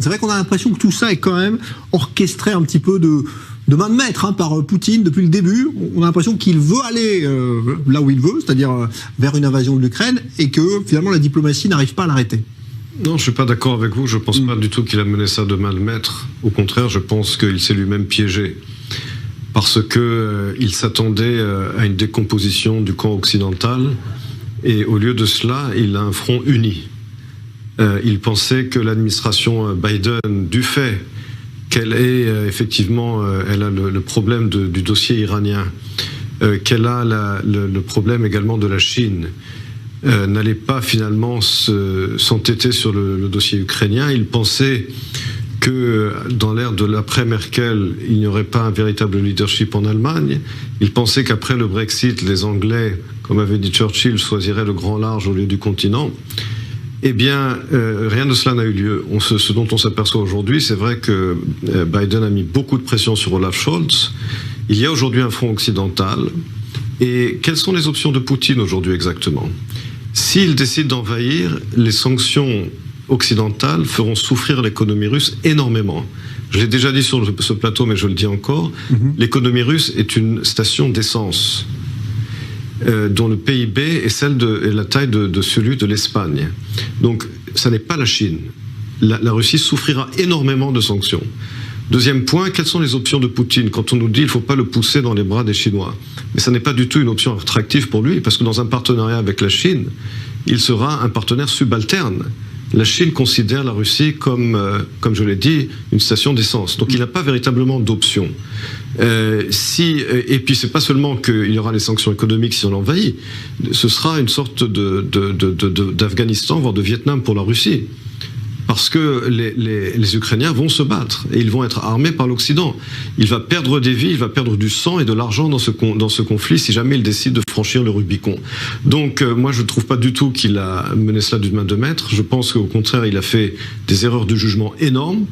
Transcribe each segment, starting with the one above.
C'est vrai qu'on a l'impression que tout ça est quand même orchestré un petit peu de main de maître par Poutine depuis le début. On a l'impression qu'il veut aller là où il veut, c'est-à-dire vers une invasion de l'Ukraine, et que finalement la diplomatie n'arrive pas à l'arrêter. Non, je suis pas d'accord avec vous. Je pense pas du tout qu'il a mené ça de main de maître. Au contraire, je pense qu'il s'est lui-même piégé. Parce que il s'attendait à une décomposition du camp occidental, et au lieu de cela, il a un front uni. Il pensait que l'administration Biden, du fait qu'elle est effectivement, elle a le problème du dossier iranien, qu'elle a le problème également de la Chine, n'allait pas finalement s'entêter sur le dossier ukrainien. Il pensait que dans l'ère de l'après-Merkel, il n'y aurait pas un véritable leadership en Allemagne. Il pensait qu'après le Brexit, les Anglais, comme avait dit Churchill, choisiraient le grand large au lieu du continent. Eh bien, rien de cela n'a eu lieu. Ce dont on s'aperçoit aujourd'hui, c'est vrai que Biden a mis beaucoup de pression sur Olaf Scholz. Il y a aujourd'hui un front occidental. Et quelles sont les options de Poutine aujourd'hui exactement? S'il décide d'envahir, les sanctions occidentales feront souffrir l'économie russe énormément. Je l'ai déjà dit sur ce plateau, mais je le dis encore. L'économie russe est une station d'essence, dont le PIB est la taille de celui de l'Espagne. Donc, ça n'est pas la Chine. La Russie souffrira énormément de sanctions. Deuxième point, quelles sont les options de Poutine? Quand on nous dit qu'il ne faut pas le pousser dans les bras des Chinois. Mais ça n'est pas du tout une option attractive pour lui, parce que dans un partenariat avec la Chine, il sera un partenaire subalterne. La Chine considère la Russie comme je l'ai dit, une station d'essence. Donc il n'a pas véritablement d'option. Et puis c'est pas seulement qu'il y aura les sanctions économiques si on l'envahit, ce sera une sorte d'Afghanistan, voire de Vietnam pour la Russie. Parce que les Ukrainiens vont se battre et ils vont être armés par l'Occident. Il va perdre des vies, il va perdre du sang et de l'argent dans ce conflit si jamais il décide de franchir le Rubicon. Donc moi je ne trouve pas du tout qu'il a mené cela d'une main de maître. Je pense qu'au contraire il a fait des erreurs de jugement énormes.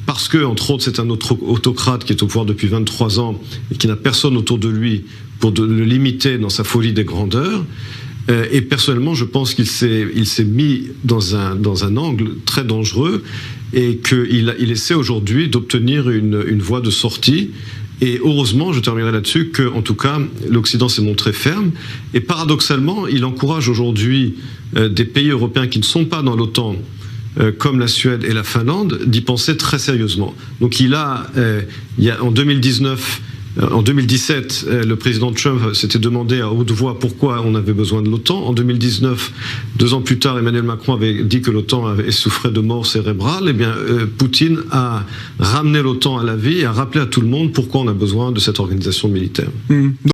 Parce que, entre autres, c'est un autre autocrate qui est au pouvoir depuis 23 ans et qui n'a personne autour de lui pour le limiter dans sa folie des grandeurs. Et personnellement, je pense qu'il s'est mis dans un angle très dangereux et qu'il essaie aujourd'hui d'obtenir une voie de sortie. Et heureusement, je terminerai là-dessus, qu'en tout cas, l'Occident s'est montré ferme. Et paradoxalement, il encourage aujourd'hui des pays européens qui ne sont pas dans l'OTAN, comme la Suède et la Finlande, d'y penser très sérieusement. Donc il y a en 2017, le président Trump s'était demandé à haute voix pourquoi on avait besoin de l'OTAN. En 2019, 2 ans plus tard, Emmanuel Macron avait dit que l'OTAN souffrait de mort cérébrale. Eh bien, Poutine a ramené l'OTAN à la vie et a rappelé à tout le monde pourquoi on a besoin de cette organisation militaire.